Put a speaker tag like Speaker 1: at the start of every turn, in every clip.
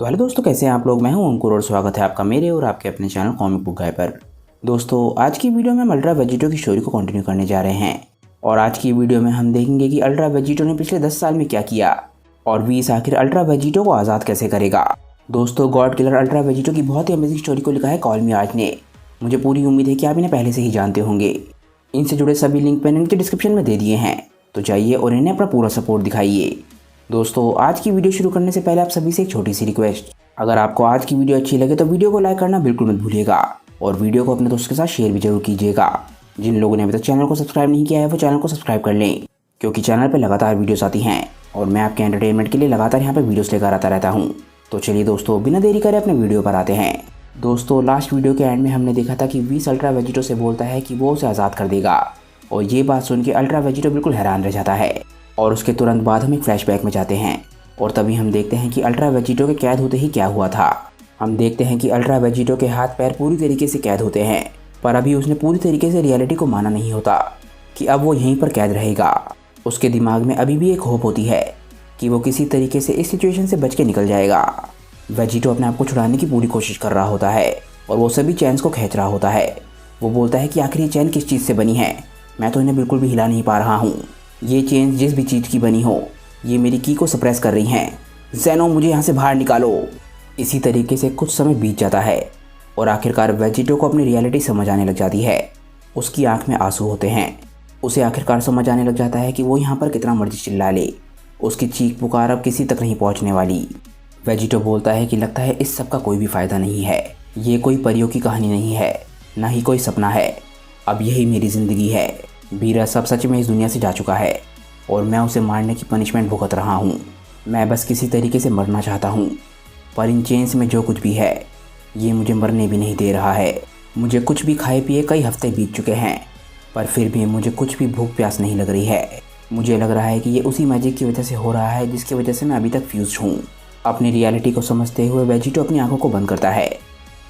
Speaker 1: तो हेलो दोस्तों, कैसे हैं आप लोग। मैं हूं अंकुर और स्वागत है आपका मेरे और आपके अपने चैनल कॉमिक बुक गाय पर। दोस्तों, आज की वीडियो में हम अल्ट्रा वेजिटो की स्टोरी को कंटिन्यू करने जा रहे हैं और आज की वीडियो में हम देखेंगे कि अल्ट्रा वेजिटो ने पिछले 10 साल में क्या किया और वीस आखिर अल्ट्रा वेजिटो को आज़ाद कैसे करेगा। दोस्तों, गॉड किलर अल्ट्रा वेजिटो की बहुत ही अमेजिंग स्टोरी को लिखा है कॉल मी आज ने। मुझे पूरी उम्मीद है कि आप इन्हें पहले से ही जानते होंगे। इनसे जुड़े सभी लिंक मैंने नीचे डिस्क्रिप्शन में दे दिए हैं, तो जाइए और इन्हें अपना पूरा सपोर्ट दिखाइए। दोस्तों, आज की वीडियो शुरू करने से पहले आप सभी से एक छोटी सी रिक्वेस्ट, अगर आपको आज की वीडियो अच्छी लगे तो वीडियो को लाइक करना बिल्कुल मत भूलिएगा और वीडियो को अपने दोस्तों के साथ शेयर भी जरूर कीजिएगा। जिन लोगों ने अभी तक चैनल को सब्सक्राइब नहीं किया है वो चैनल को सब्सक्राइब कर लें, क्योंकि चैनल पर लगातार वीडियोस आती हैं और मैं आपके एंटरटेनमेंट के लिए लगातार यहाँ पर वीडियोस लेकर आता रहता हूँ। तो चलिए दोस्तों, बिना देरी करे अपने वीडियो पर आते हैं। दोस्तों, लास्ट वीडियो के एंड में हमने देखा था कि वीस अल्ट्रा वेजिटो से बोलता है कि वो उसे आज़ाद कर देगा और ये बात सुन के अल्ट्रा वेजिटो बिल्कुल हैरान रह जाता है और उसके तुरंत बाद हम एक फ्लैशबैक में जाते हैं और तभी हम देखते हैं कि अल्ट्रा वेजिटो के कैद होते ही क्या हुआ था। हम देखते हैं कि अल्ट्रा वेजिटो के हाथ पैर पूरी तरीके से कैद होते हैं, पर अभी उसने पूरी तरीके से रियलिटी को माना नहीं होता कि अब वो यहीं पर कैद रहेगा। उसके दिमाग में अभी भी एक होप होती है कि वो किसी तरीके से इस सिचुएशन से बच के निकल जाएगा। वेजिटो अपने आप को छुड़ाने की पूरी कोशिश कर रहा होता है और वो सभी चैन्स को खींच रहा होता है। वो बोलता है कि आखिर ये चैन किस चीज़ से बनी है, मैं तो इन्हें बिल्कुल भी हिला नहीं पा रहा हूँ। ये चेन जिस भी चीज़ की बनी हो, ये मेरी की को सप्रेस कर रही हैं। ज़ेनो, मुझे यहाँ से बाहर निकालो। इसी तरीके से कुछ समय बीत जाता है और आखिरकार वेजिटो को अपनी रियलिटी समझ आने लग जाती है। उसकी आंख में आंसू होते हैं। उसे आखिरकार समझ आने लग जाता है कि वो यहाँ पर कितना मर्जी चिल्ला ले, उसकी चीख पुकार अब किसी तक नहीं पहुँचने वाली। वेजिटो बोलता है कि लगता है इस सब का कोई भी फ़ायदा नहीं है, ये कोई परियों की कहानी नहीं है, ना ही कोई सपना है, अब यही मेरी ज़िंदगी है। वीरस अब सच में इस दुनिया से जा चुका है और मैं उसे मारने की पनिशमेंट भुगत रहा हूँ। मैं बस किसी तरीके से मरना चाहता हूँ, पर इन चेन्स में जो कुछ भी है ये मुझे मरने भी नहीं दे रहा है। मुझे कुछ भी खाए पिए कई हफ्ते बीत चुके हैं, पर फिर भी मुझे कुछ भी भूख प्यास नहीं लग रही है। मुझे लग रहा है कि ये उसी मैजिक की वजह से हो रहा है जिसकी वजह से मैं अभी तक फ्यूज हूँ। अपनी रियलिटी को समझते हुए वेजिटो अपनी आंखों को बंद करता है,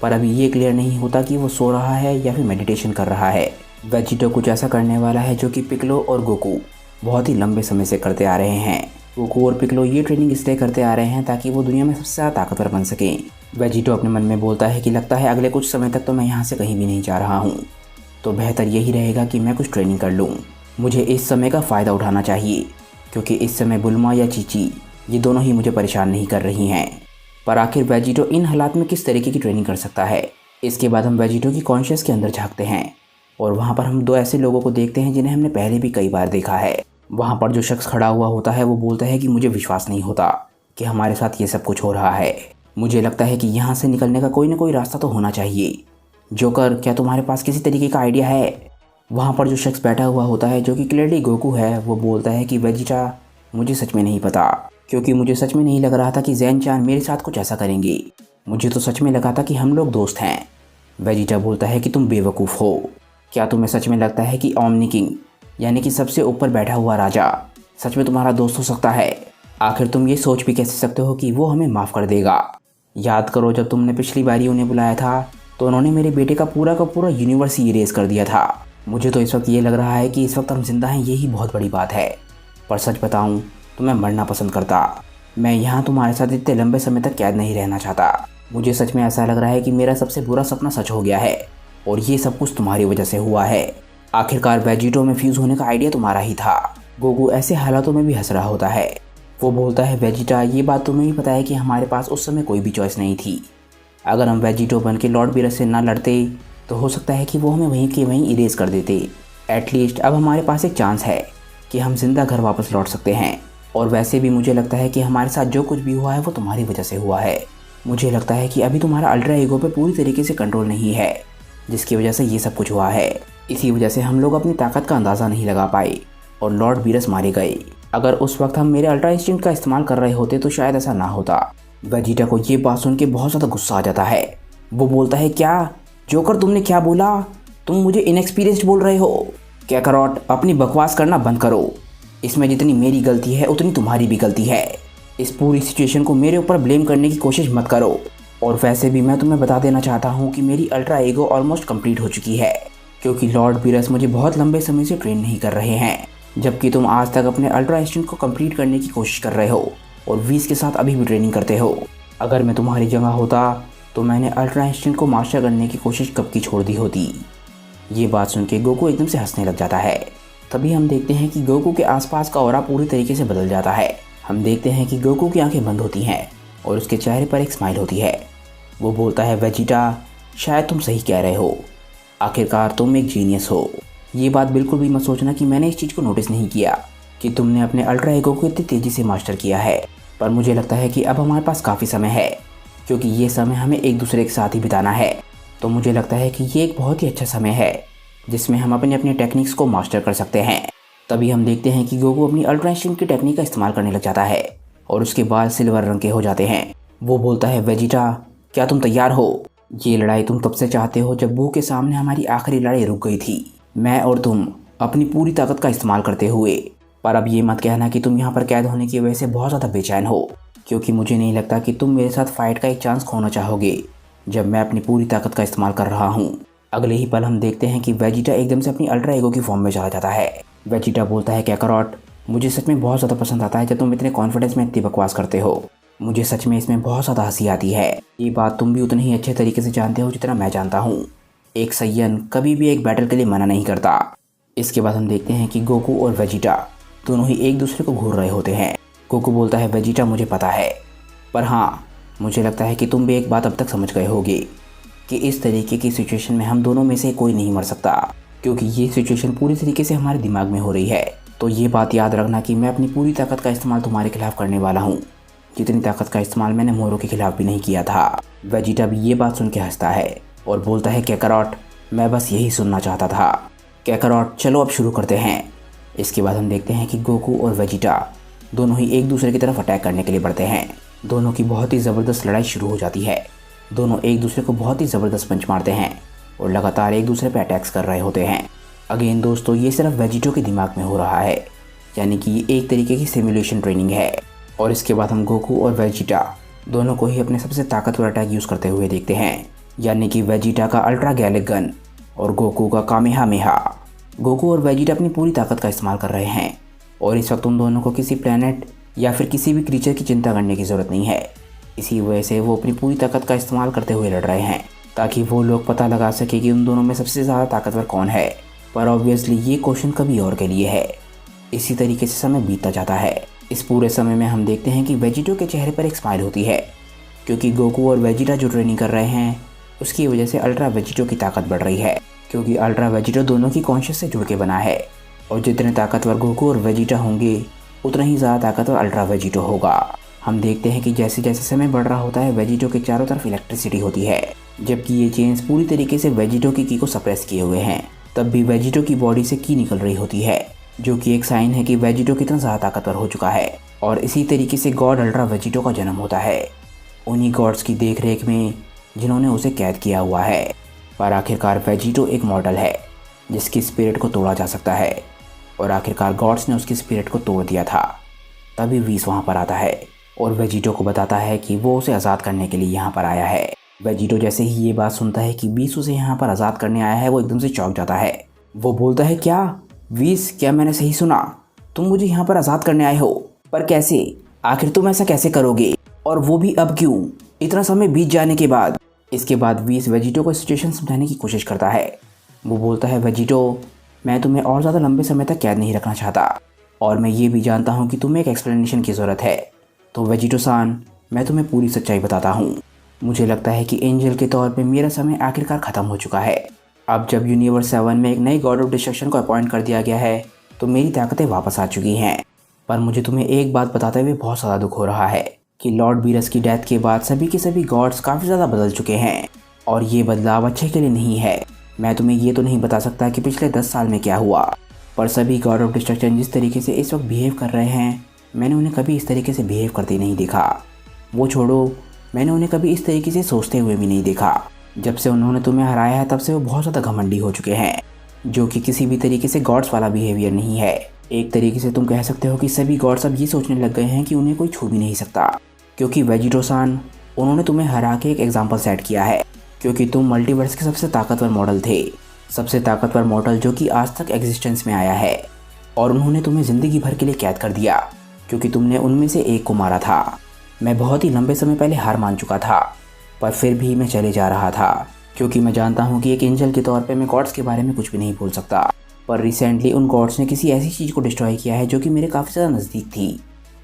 Speaker 1: पर अभी ये क्लियर नहीं होता कि वो सो रहा है या फिर मेडिटेशन कर रहा है। वेजिटो कुछ ऐसा करने वाला है जो कि पिक्लो और गोकू बहुत ही लंबे समय से करते आ रहे हैं। गोकू और पिक्लो ये ट्रेनिंग इसलिए करते आ रहे हैं ताकि वो दुनिया में सबसे ज़्यादा ताकतवर बन सकें। वेजिटो अपने मन में बोलता है कि लगता है अगले कुछ समय तक तो मैं यहाँ से कहीं भी नहीं जा रहा हूँ, तो बेहतर यही रहेगा कि मैं कुछ ट्रेनिंग कर लूँ। मुझे इस समय का फ़ायदा उठाना चाहिए, क्योंकि इस समय बुल्मा या चीची ये दोनों ही मुझे परेशान नहीं कर रही हैं। पर आखिर वेजिटो इन हालात में किस तरीके की ट्रेनिंग कर सकता है। इसके बाद हम वेजिटो की कॉन्शियस के अंदर झाँकते हैं और वहाँ पर हम दो ऐसे लोगों को देखते हैं जिन्हें हमने पहले भी कई बार देखा है। वहाँ पर जो शख्स खड़ा हुआ होता है वो बोलता है कि मुझे विश्वास नहीं होता कि हमारे साथ ये सब कुछ हो रहा है। मुझे लगता है कि यहाँ से निकलने का कोई ना कोई रास्ता तो होना चाहिए। जोकर, क्या तुम्हारे पास किसी तरीके का आइडिया है? वहाँ पर जो शख्स बैठा हुआ होता है जो कि क्लियरली गोकू है, वो बोलता है कि वेजिटा, मुझे सच में नहीं पता, क्योंकि मुझे सच में नहीं लग रहा था कि ज़ेन चान मेरे साथ कुछ ऐसा करेंगे। मुझे तो सच में लगा था कि हम लोग दोस्त हैं। वेजिटा बोलता है कि तुम बेवकूफ़ हो। क्या तुम्हें सच में लगता है कि ओमनी किंग यानी कि सबसे ऊपर बैठा हुआ राजा सच में तुम्हारा दोस्त हो सकता है? आखिर तुम ये सोच भी कैसे सकते हो कि वो हमें माफ़ कर देगा? याद करो, जब तुमने पिछली बारी उन्हें बुलाया था तो उन्होंने मेरे बेटे का पूरा यूनिवर्स ही इरेज कर दिया था। मुझे तो इस वक्त ये लग रहा है कि इस वक्त हम जिंदा हैं, यही बहुत बड़ी बात है। पर सच बताऊँ तो मैं मरना पसंद करता। मैं यहाँ तुम्हारे साथ इतने लंबे समय तक कैद नहीं रहना चाहता। मुझे सच में ऐसा लग रहा है कि मेरा सबसे बुरा सपना सच हो गया है और ये सब कुछ तुम्हारी वजह से हुआ है। आखिरकार वेजिटो में फ्यूज़ होने का आइडिया तुम्हारा ही था। गोकू ऐसे हालातों में भी हंस रहा होता है। वो बोलता है, वेजिटा, ये बात तुम्हें भी पता है कि हमारे पास उस समय कोई भी चॉइस नहीं थी। अगर हम वेजिटो बन के लॉर्ड बीरस से ना लड़ते तो हो सकता है कि वो हमें वहीं के वहीं इरेज कर देते। एटलीस्ट अब हमारे पास एक चांस है कि हम जिंदा घर वापस लौट सकते हैं। और वैसे भी मुझे लगता है कि हमारे साथ जो कुछ भी हुआ है वो तुम्हारी वजह से हुआ है। मुझे लगता है कि अभी तुम्हारा अल्ट्रा ईगो पे पूरी तरीके से कंट्रोल नहीं है, जिसकी वजह से ये सब कुछ हुआ है। इसी वजह से हम लोग अपनी ताकत का अंदाज़ा नहीं लगा पाए और लॉर्ड बीरस मारे गए। अगर उस वक्त हम मेरे अल्ट्रा इंस्टिंक्ट का इस्तेमाल कर रहे होते तो शायद ऐसा ना होता। वेजिटा को ये बात सुन के बहुत ज़्यादा गुस्सा आ जाता है। वो बोलता है, क्या जोकर, तुमने क्या बोला? तुम मुझे इनएक्सपीरियंस्ड बोल रहे हो? क्या करोट, अपनी बकवास करना बंद करो। इसमें जितनी मेरी गलती है उतनी तुम्हारी भी गलती है। इस पूरी सिचुएशन को मेरे ऊपर ब्लेम करने की कोशिश मत करो। और वैसे भी मैं तुम्हें बता देना चाहता हूँ कि मेरी अल्ट्रा ईगो ऑलमोस्ट कंप्लीट हो चुकी है, क्योंकि लॉर्ड बीरस मुझे बहुत लंबे समय से ट्रेन नहीं कर रहे हैं, जबकि तुम आज तक अपने अल्ट्रा इंस्टिंक्ट को कंप्लीट करने की कोशिश कर रहे हो और वीस के साथ अभी भी ट्रेनिंग करते हो। अगर मैं तुम्हारी जगह होता तो मैंने अल्ट्रा इंस्टेंट को मास्टर करने की कोशिश कब की छोड़ दी होती। ये बात सुन के गोकू एकदम से हंसने लग जाता है। तभी हम देखते हैं कि गोकू के आसपास का ऑरा पूरी तरीके से बदल जाता है। हम देखते हैं कि गोकू की आंखें बंद होती हैं और उसके चेहरे पर एक स्माइल होती है। वो बोलता है, वेजिटा, शायद तुम सही कह रहे हो, आखिरकार तुम एक जीनियस हो। ये बात बिल्कुल भी मत सोचना कि मैंने इस चीज़ को नोटिस नहीं किया कि तुमने अपने अल्ट्रा ईगो को इतनी तेज़ी से मास्टर किया है। पर मुझे लगता है कि अब हमारे पास काफ़ी समय है, क्योंकि ये समय हमें एक दूसरे के साथ ही बिताना है। तो मुझे लगता है कि ये एक बहुत ही अच्छा समय है जिसमें हम अपने अपने टेक्निक्स को मास्टर कर सकते हैं। तभी हम देखते हैं कि गोकू अपनी अल्ट्रा इंस्टेंट की टेक्निक का इस्तेमाल करने लग जाता है और उसके बाल सिल्वर रंग के हो जाते हैं। वो बोलता है, वेजिटा, क्या तुम तैयार हो? ये लड़ाई तुम तब से चाहते हो जब बू के सामने हमारी आखिरी लड़ाई रुक गई थी, मैं और तुम अपनी पूरी ताकत का इस्तेमाल करते हुए। पर अब ये मत कहना कि तुम यहाँ पर कैद होने की वजह से बहुत ज़्यादा बेचैन हो, क्योंकि मुझे नहीं लगता कि तुम मेरे साथ फाइट का एक चांस खोना चाहोगे जब मैं अपनी पूरी ताकत का इस्तेमाल कर रहा हूँ। अगले ही पल हम देखते हैं कि वेजिटा एकदम से अपनी अल्ट्रा ईगो की फॉर्म में चला जाता है। वेजिटा बोलता है, काकारोट, मुझे सच में बहुत ज़्यादा पसंद आता है जब तुम इतने कॉन्फिडेंस में इतनी बकवास करते हो। मुझे सच में इसमें बहुत ज़्यादा हंसी आती है। ये बात तुम भी उतने ही अच्छे तरीके से जानते हो जितना मैं जानता हूँ। एक सैयन कभी भी एक बैटल के लिए मना नहीं करता। इसके बाद हम देखते हैं कि गोकू और वेजिटा दोनों ही एक दूसरे को घूर रहे होते हैं। गोकू बोलता है, वेजिटा, मुझे पता है, पर हाँ, मुझे लगता है कि तुम भी एक बात अब तक समझ गए होगे कि इस तरीके की सिचुएशन में हम दोनों में से कोई नहीं मर सकता, क्योंकि ये सिचुएशन पूरी तरीके से हमारे दिमाग में हो रही है। तो ये बात याद रखना कि मैं अपनी पूरी ताकत का इस्तेमाल तुम्हारे खिलाफ करने वाला हूँ, जितनी ताकत का इस्तेमाल मैंने मोरो के खिलाफ भी नहीं किया था। वेजिटा भी ये बात सुन के हंसता है और बोलता है, काकारोट, मैं बस यही सुनना चाहता था। काकारोट, चलो अब शुरू करते हैं। इसके बाद हम देखते हैं कि गोकू और वेजिटा दोनों ही एक दूसरे की तरफ अटैक करने के लिए बढ़ते हैं। दोनों की बहुत ही ज़बरदस्त लड़ाई शुरू हो जाती है। दोनों एक दूसरे को बहुत ही ज़बरदस्त पंच मारते हैं और लगातार एक दूसरे पर अटैक्स कर रहे होते हैं। अगेन दोस्तों, ये सिर्फ वेजिटो के दिमाग में हो रहा है, यानी कि ये एक तरीके की सिमुलेशन ट्रेनिंग है। और इसके बाद हम गोकू और वेजिटा दोनों को ही अपने सबसे ताकतवर अटैक यूज़ करते हुए देखते हैं, यानी कि वेजिटा का अल्ट्रा गैलिक गन और गोकू का कामेहामेहा। गोकू और वेजिटा अपनी पूरी ताकत का इस्तेमाल कर रहे हैं और इस वक्त उन दोनों को किसी प्लैनेट या फिर किसी भी क्रीचर की चिंता करने की ज़रूरत नहीं है। इसी वजह से वो अपनी पूरी ताकत का इस्तेमाल करते हुए लड़ रहे हैं, ताकि वो लोग पता लगा सके कि उन दोनों में सबसे ज़्यादा ताकतवर कौन है। पर ऑब्वियसली ये क्वेश्चन कभी और के लिए है। इसी तरीके से समय बीतता जाता है। इस पूरे समय में हम देखते हैं कि वेजिटो के चेहरे पर एक स्माइल होती है, क्योंकि गोकू और वेजिटा जो ट्रेनिंग कर रहे हैं उसकी वजह से अल्ट्रा वेजिटो की ताकत बढ़ रही है, क्योंकि अल्ट्रा वेजिटो दोनों की कॉन्शियस से जुड़ के बना है। और जितने ताकतवर गोकू और वेजिटा होंगे उतना ही ज़्यादा ताकतवर अल्ट्रा वेजिटो होगा। हम देखते हैं कि जैसे जैसे समय बढ़ रहा होता है वेजिटो के चारों तरफ इलेक्ट्रिसिटी होती है, जबकि ये चेन्स पूरी तरीके से वेजिटो की को सप्रेस किए हुए हैं। तब भी वेजिटो की बॉडी से की निकल रही होती है, जो कि एक साइन है कि वेजिटो कितना ज़्यादा ताकतवर हो चुका है। और इसी तरीके से गॉड अल्ट्रा वेजिटो का जन्म होता है, उन्हीं गॉड्स की देख रेख में जिन्होंने उसे कैद किया हुआ है। पर आखिरकार वेजिटो एक मॉडल है जिसकी स्पिरिट को तोड़ा जा सकता है, और आखिरकार गॉड्स ने उसकी स्पिरिट को तोड़ दिया था। तभी वीस वहाँ पर आता है और वेजिटो को बताता है कि वो उसे आज़ाद करने के लिए यहाँ पर आया है। वेजिटो जैसे ही ये बात सुनता है कि वीस उसे यहाँ पर आज़ाद करने आया है, वो एकदम से चौंक जाता है। वो बोलता है, क्या वीस, क्या मैंने सही सुना? तुम मुझे यहाँ पर आज़ाद करने आए हो? पर कैसे? आखिर तुम ऐसा कैसे करोगे, और वो भी अब क्यों, इतना समय बीत जाने के बाद? इसके बाद वीस वेजिटो को सिचुएशन समझाने की कोशिश करता है। वो बोलता है, वेजिटो, मैं तुम्हें और ज़्यादा लंबे समय तक कैद नहीं रखना चाहता, और मैं ये भी जानता हूँ कि तुम्हें एक एक्सप्लेनेशन की ज़रूरत है। तो वेजिटो सान, मैं तुम्हें पूरी सच्चाई बताता हूँ। मुझे लगता है कि एंजल के तौर पे मेरा समय आखिरकार ख़त्म हो चुका है। अब जब यूनिवर्स 7 में एक नई गॉड ऑफ डिस्ट्रक्शन को अपॉइंट कर दिया गया है, तो मेरी ताकतें वापस आ चुकी हैं। पर मुझे तुम्हें एक बात बताते हुए बहुत ज़्यादा दुख हो रहा है कि लॉर्ड बीरस की डेथ के बाद सभी के सभी गॉड्स काफ़ी ज़्यादा बदल चुके हैं, और ये बदलाव अच्छे के लिए नहीं है। मैं तुम्हें ये तो नहीं बता सकता कि पिछले 10 साल में क्या हुआ, पर सभी गॉड ऑफ डिस्ट्रक्शन जिस तरीके से इस वक्त बिहेव कर रहे हैं, मैंने उन्हें कभी इस तरीके से बिहेव करते नहीं देखा। वो छोड़ो, मैंने उन्हें कभी इस तरीके से सोचते हुए भी नहीं देखा। जब से उन्होंने तुम्हें हराया है तब से वो बहुत ज़्यादा घमंडी हो चुके हैं, जो कि किसी भी तरीके से गॉड्स वाला बिहेवियर नहीं है। एक तरीके से तुम कह सकते हो कि सभी गॉड्स अब ये सोचने लग गए हैं कि उन्हें कोई छू भी नहीं सकता, क्योंकि वेजिटो सान, उन्होंने तुम्हें हरा के एक एग्जाम्पल सेट किया है, क्योंकि तुम मल्टीवर्स के सबसे ताकतवर मॉडल थे, सबसे ताकतवर मॉडल जो कि आज तक एग्जिस्टेंस में आया है। और उन्होंने तुम्हें ज़िंदगी भर के लिए कैद कर दिया, क्योंकि तुमने उनमें से एक को मारा था। मैं बहुत ही लंबे समय पहले हार मान चुका था, पर फिर भी मैं चले जा रहा था, क्योंकि मैं जानता हूँ कि एक एंजल के तौर पे मैं गॉड्स के बारे में कुछ भी नहीं बोल सकता। पर रिसेंटली उन गॉड्स ने किसी ऐसी चीज़ को डिस्ट्रॉय किया है जो कि मेरे काफ़ी ज़्यादा नज़दीक थी।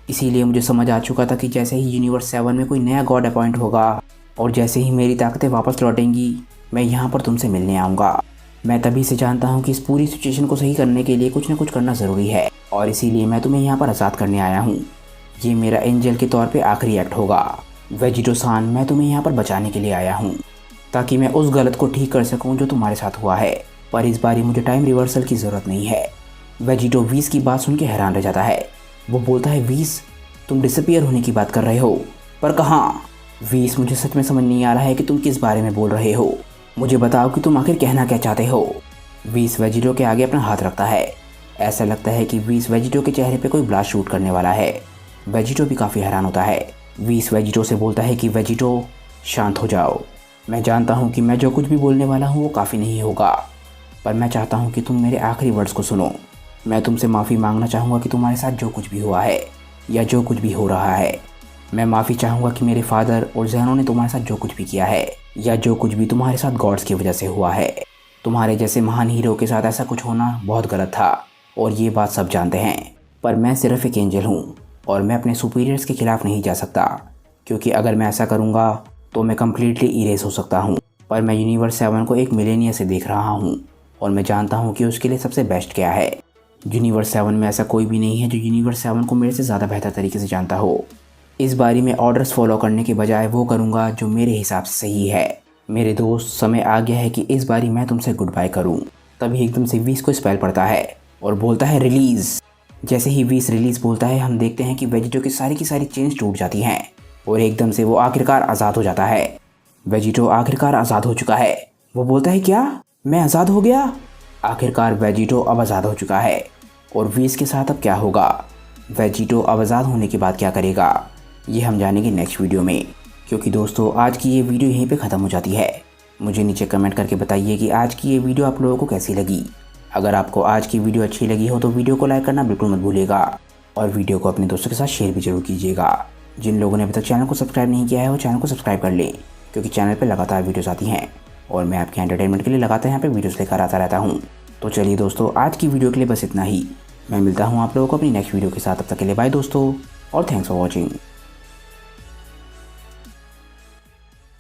Speaker 1: इसीलिए मुझे समझ आ चुका था कि जैसे ही यूनिवर्स 7 में कोई नया गॉड अपॉइंट होगा और जैसे ही मेरी ताकतें वापस लौटेंगी, मैं यहाँ पर तुमसे मिलने आऊँगा। मैं तभी से जानता हूँ कि इस पूरी सिचुएशन को सही करने के लिए कुछ न कुछ करना ज़रूरी है, और इसीलिए मैं तुम्हें यहाँ पर आज़ाद करने आया हूँ। ये मेरा एंजल के तौर पे आखिरी एक्ट होगा। वेजिटो-सान, मैं तुम्हें यहाँ पर बचाने के लिए आया हूँ, ताकि मैं उस गलत को ठीक कर सकूँ जो तुम्हारे साथ हुआ है। पर इस बारी मुझे टाइम रिवर्सल की ज़रूरत नहीं है। वेजिटो वीस की बात सुन के हैरान रह जाता है। वो बोलता है, वीस, तुम डिसअपियर होने की बात कर रहे हो, पर कहाँ? वीस, मुझे सच में समझ नहीं आ रहा है कि तुम किस बारे में बोल रहे हो। मुझे बताओ कि तुम आखिर कहना क्या चाहते हो। वीस वेजिटो के आगे अपना हाथ रखता है। ऐसा लगता है कि वीस वेजिटो के चेहरे पे कोई ब्लास्ट शूट करने वाला है। वेजिटो भी काफ़ी हैरान होता है। वीस वेजिटो से बोलता है कि वेजिटो, शांत हो जाओ। मैं जानता हूँ कि मैं जो कुछ भी बोलने वाला हूँ वो काफ़ी नहीं होगा, पर मैं चाहता हूँ कि तुम मेरे आखिरी वर्ड्स को सुनो। मैं तुमसे माफ़ी मांगना चाहूँगा कि तुम्हारे साथ जो कुछ भी हुआ है या जो कुछ भी हो रहा है। मैं माफ़ी चाहूँगा कि मेरे फादर और ज़ेनो ने तुम्हारे साथ जो कुछ भी किया है या जो कुछ भी तुम्हारे साथ गॉड्स की वजह से हुआ है। तुम्हारे जैसे महान हीरो के साथ ऐसा कुछ होना बहुत गलत था, और ये बात सब जानते हैं। पर मैं सिर्फ एक एंजल हूँ, और मैं अपने सुपीरियर्स के खिलाफ़ नहीं जा सकता, क्योंकि अगर मैं ऐसा करूँगा तो मैं कम्प्लीटली इरेज हो सकता हूँ। पर मैं यूनिवर्स 7 को एक मिलेनियर से देख रहा हूँ, और मैं जानता हूँ कि उसके लिए सबसे बेस्ट क्या है। यूनिवर्स 7 में ऐसा कोई भी नहीं है जो यूनिवर्स 7 को मेरे से ज़्यादा बेहतर तरीके से जानता हो। इस बारी मैं ऑर्डर्स फॉलो करने के बजाय वो करूँगा जो मेरे हिसाब से सही है। मेरे दोस्त, समय आ गया है कि इस बारी मैं तुमसे गुड बाय करूँ। तभी एकदम से वीस को स्पेल पड़ता है और बोलता है, रिलीज़। जैसे ही वीस रिलीज़ बोलता है, हम देखते हैं कि वेजिटो की सारी चेन्स टूट जाती हैं, और एकदम से वो आखिरकार आज़ाद हो जाता है। वेजिटो आखिरकार आज़ाद हो चुका है। वो बोलता है, क्या मैं आज़ाद हो गया? आखिरकार वेजिटो अब आज़ाद हो चुका है, और वीस के साथ अब क्या होगा? वेजिटो अब आज़ाद होने के बाद क्या करेगा, ये हम जानेंगे नेक्स्ट वीडियो में। क्योंकि दोस्तों, आज की ये वीडियो यहीं पे ख़त्म हो जाती है। मुझे नीचे कमेंट करके बताइए कि आज की ये वीडियो आप लोगों को कैसी लगी। अगर आपको आज की वीडियो अच्छी लगी हो तो वीडियो को लाइक करना बिल्कुल मत भूलिएगा, और वीडियो को अपने दोस्तों के साथ शेयर भी जरूर कीजिएगा। जिन लोगों ने अभी तक चैनल को सब्सक्राइब नहीं किया है वो चैनल को सब्सक्राइब कर लें, क्योंकि चैनल पर लगातार वीडियोज़ आती हैं, और मैं आपके एंटरटेनमेंट के लिए लगातार यहाँ पर वीडियोज़ लेकर आता रहता हूँ। तो चलिए दोस्तों, आज की वीडियो के लिए बस इतना ही। मैं मिलता हूँ आप लोगों को अपनी नेक्स्ट वीडियो के साथ। तब तक के लिए बाय दोस्तों, और थैंक्स फॉर वॉचिंग।